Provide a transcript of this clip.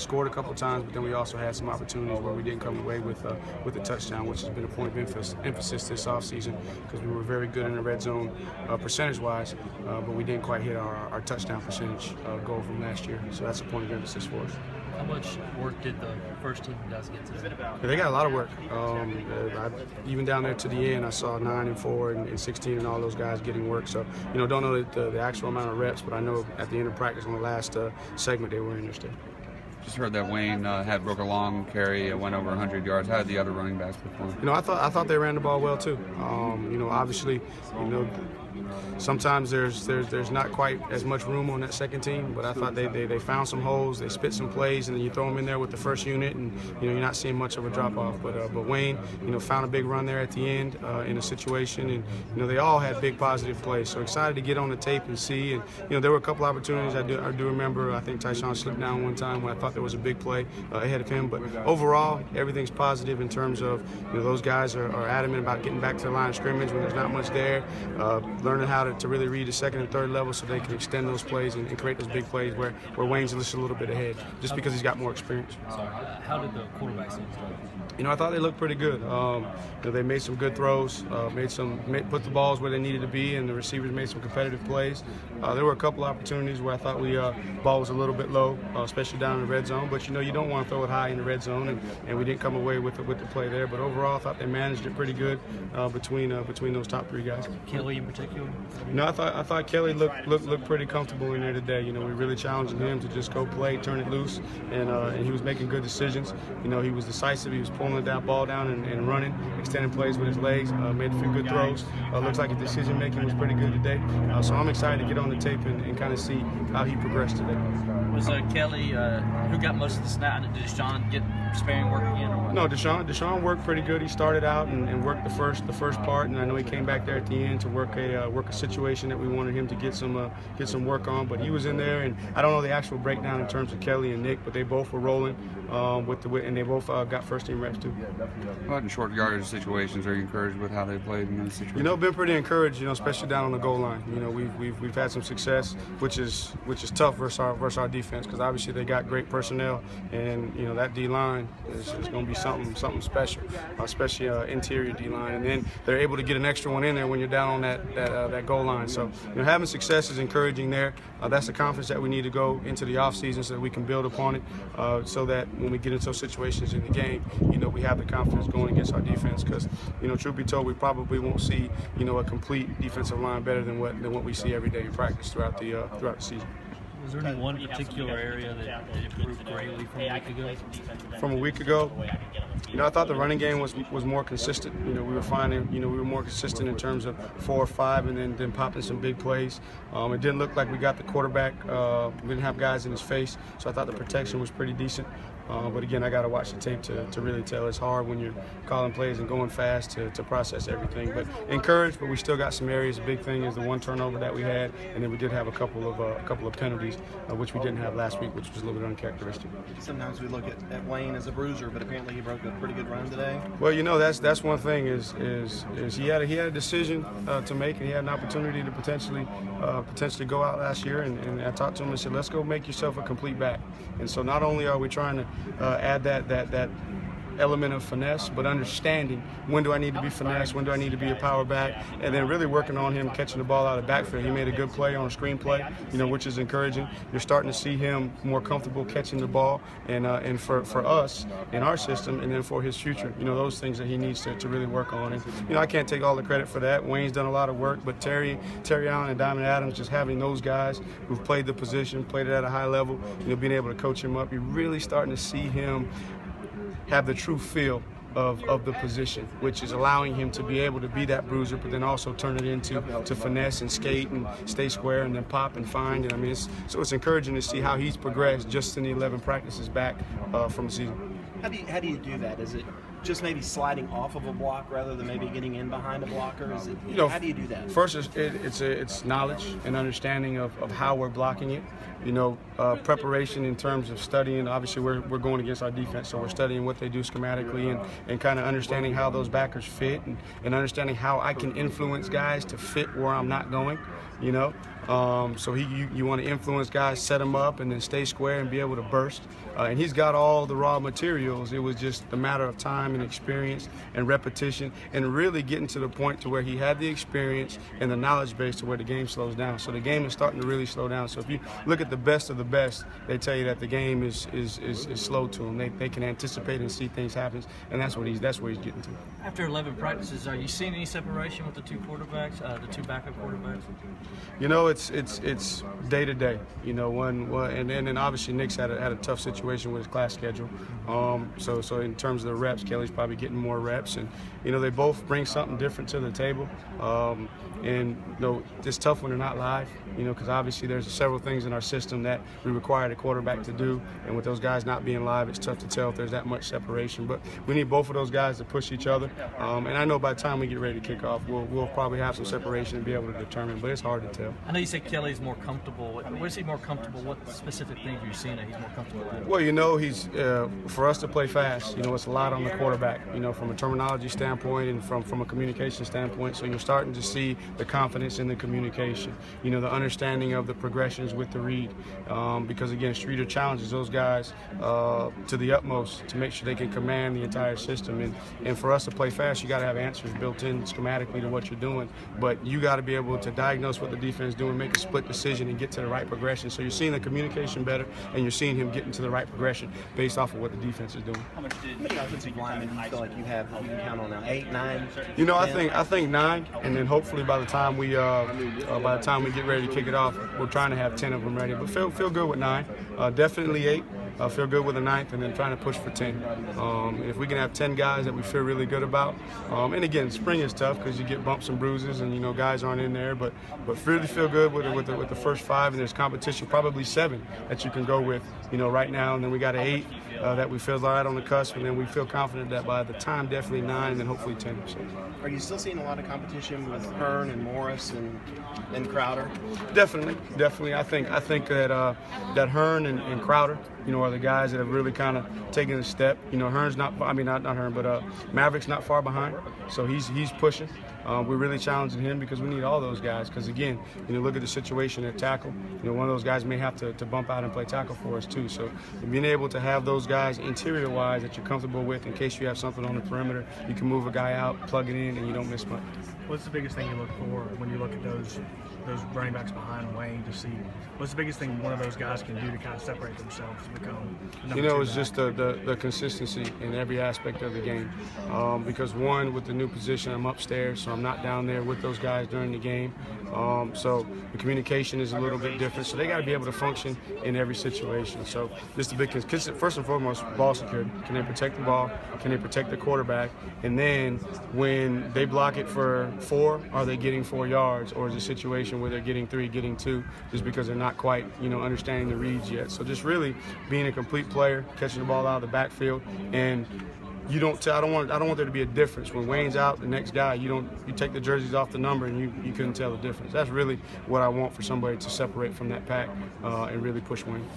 scored a couple times, but then we also had some opportunities where we didn't come away with a touchdown, which has been a point of emphasis this offseason because we were very good in the red zone percentage-wise, but we didn't quite hit our touchdown percentage goal from last year. So that's a point of emphasis for us. How much work did the first team guys get today? Yeah, they got a lot of work. Even down there to the end, I saw 9 and 4 and 16 and all those guys getting work. So, don't know the actual amount of reps, but I know at the end of practice on the last segment they were interested. Just heard that Wayne had broke a long carry, went over 100 yards. How did the other running backs perform? I thought they ran the ball well too. Obviously, sometimes there's not quite as much room on that second team, but I thought they found some holes, they spit some plays, and then you throw them in there with the first unit, and you're not seeing much of a drop off. But Wayne, found a big run there at the end in a situation, and they all had big positive plays. So excited to get on the tape and see. And there were a couple opportunities. I do remember. I think Tyshawn slipped down one time when I thought there was a big play ahead of him. But overall, everything's positive in terms of those guys are adamant about getting back to the line of scrimmage when there's not much there. Learning how to really read the second and third level so they can extend those plays and create those big plays where Wayne's just a little bit ahead, just because he's got more experience. How did the quarterbacks do? I thought they looked pretty good. They made some good throws, put the balls where they needed to be, and the receivers made some competitive plays. There were a couple opportunities where I thought ball was a little bit low, especially down in the red zone. But you don't want to throw it high in the red zone, and we didn't come away with the play there. But overall, I thought they managed it pretty good between those top three guys. Kelly in particular? I thought Kelly looked pretty comfortable in there today. We really challenged him to just go play, turn it loose, and he was making good decisions. He was decisive. He was pulling the ball down and running, extending plays with his legs. Made a few good throws. Looks like his decision making was pretty good today. So I'm excited to get on the tape and kind of see how he progressed today. Was Kelly who got most of the snap? Did Deshaun get sparing work again? Or what? No, Deshaun worked pretty good. He started out and worked the first part, and I know he came back there at the end to work a situation that we wanted him to get some work on. But he was in there, and I don't know the actual breakdown in terms of Kelly and Nick, but they both were rolling and they both got first team reps too. How about in short yardage situations? Are you encouraged with how they played in those situations? Been pretty encouraged. Especially down on the goal line. We've had some success, which is tough versus our defense, because obviously they got great personnel, and that D line is going to be something special, especially interior D line, and then they're able to get an extra one in there when you're down on that goal line. So having success is encouraging there. That's the confidence that we need to go into the offseason so that we can build upon it, so that when we get into those situations in the game, we have the confidence going against our defense, because truth be told, we probably won't see a complete defensive line better than what we see every day in practice throughout the season. Was there any one particular area that improved greatly from a week ago? From a week ago, I thought the running game was more consistent. We were finding, we were more consistent in terms of 4 or 5, and then popping some big plays. It didn't look like we got the quarterback. We didn't have guys in his face, so I thought the protection was pretty decent. But again, I got to watch the tape to really tell. It's hard when you're calling plays and going fast to process everything. But encouraged, but we still got some areas. The big thing is the one turnover that we had, and then we did have a couple of penalties, which we didn't have last week, which was a little bit uncharacteristic. Sometimes we look at Wayne as a bruiser, but apparently he broke a pretty good run today. Well, that's one thing is he had a decision to make, and he had an opportunity to potentially go out last year, and I talked to him and said, let's go make yourself a complete back. And so not only are we trying to add that element of finesse, but understanding when do I need to be finesse, when do I need to be a power back, and then really working on him catching the ball out of backfield. He made a good play on a screen play, which is encouraging. You're starting to see him more comfortable catching the ball, and for us in our system, and then for his future, those things that he needs to really work on. And I can't take all the credit for that. Wayne's done a lot of work, but Terry Allen and Diamond Adams, just having those guys who've played the position, played it at a high level, being able to coach him up, you're really starting to see him have the true feel of the position, which is allowing him to be able to be that bruiser, but then also turn it into finesse and skate and stay square and then pop and find. And it's encouraging to see how he's progressed just in the 11 practices back from the season. How do you do that? Is it just maybe sliding off of a block rather than maybe getting in behind a blocker? Is it, how do you do that? First, it's knowledge and understanding of how we're blocking it. Preparation in terms of studying. Obviously, we're going against our defense, so we're studying what they do schematically and kind of understanding how those backers fit and understanding how I can influence guys to fit where I'm not going. So you want to influence guys, set them up, and then stay square and be able to burst. And he's got all the raw materials. It was just a matter of time and experience and repetition and really getting to the point to where he had the experience and the knowledge base to where the game slows down. So the game is starting to really slow down. So if you look at the best of the best, they tell you that the game is slow to them. They can anticipate and see things happen, and that's where he's getting to. After 11 practices, are you seeing any separation with the two quarterbacks, the two backup quarterbacks? You know, it's day to day. You know, and then obviously Nick's had a tough situation with his class schedule. So in terms of the reps, Kelly's probably getting more reps, and you know they both bring something different to the table. And you know, it's tough when they're not live. You know, because obviously there's several things in our system that we require the quarterback to do, and with those guys not being live, it's tough to tell if there's that much separation. But we need both of those guys to push each other. And I know by the time we get ready to kick off, we'll probably have some separation and be able to determine. But it's hard to tell. I know you said Kelly's more comfortable. What is he more comfortable? What specific things are you seeing that he's more comfortable with? Well, you know, he's for us to play fast. You know, it's a lot on the quarterback. You know, from a terminology standpoint and from a communication standpoint. So you're starting to see the confidence in the communication. You know, the understanding of the progressions with the read. Because again, Streeter challenges those guys to the utmost to make sure they can command the entire system. And for us to play fast, you got to have answers built in schematically to what you're doing. But you got to be able to diagnose what the defense is doing, make a split decision, and get to the right progression. So you're seeing the communication better, and you're seeing him getting to the right progression based off of what the defense is doing. How many offensive linemen do you feel like you can count on now? 8, 9? You know, I think 9, and then hopefully by the time we get ready to kick it off, we're trying to have 10 of them ready. But feel good with 9. Definitely 8. Feel good with a 9th, and then trying to push for 10. And if we can have 10 guys that we feel really good about, and again, spring is tough because you get bumps and bruises, and you know guys aren't in there. But really feel good with the first 5, and there's competition, probably 7 that you can go with, you know, right now, and then we got an 8 that we feel right on the cusp, and then we feel confident that by the time definitely 9, and then hopefully 10. So. Are you still seeing a lot of competition with Hearn and Morris and Crowder? Definitely. I think that Hearn and Crowder, you know, are the guys that have really kind of taken a step. You know, Hearn's not Hearn, but Maverick's not far behind, so he's pushing. We're really challenging him because we need all those guys. Because again, you know, look at the situation at tackle. You know, one of those guys may have to bump out and play tackle for us too. So being able to have those guys interior-wise that you're comfortable with, in case you have something on the perimeter, you can move a guy out, plug it in, and you don't miss much. What's the biggest thing you look for when you look at those running backs behind Wayne to see what's the biggest thing one of those guys can do to kind of separate themselves and become number 2 You know, it's back? just the consistency in every aspect of the game. Because one, with the new position, I'm upstairs, so I'm not down there with those guys during the game. So the communication is a little bit different. So they got to be able to function in every situation. So just the big, first and foremost, ball security. Can they protect the ball? Can they protect the quarterback? And then when they block it for 4, are they getting 4 yards, or is it a situation where they're getting 3, getting 2, just because they're not quite, you know, understanding the reads yet? So just really being a complete player, catching the ball out of the backfield, and I don't want there to be a difference. When Wayne's out, the next guy, you take the jerseys off the number and you couldn't tell the difference. That's really what I want for somebody to separate from that pack and really push Wayne.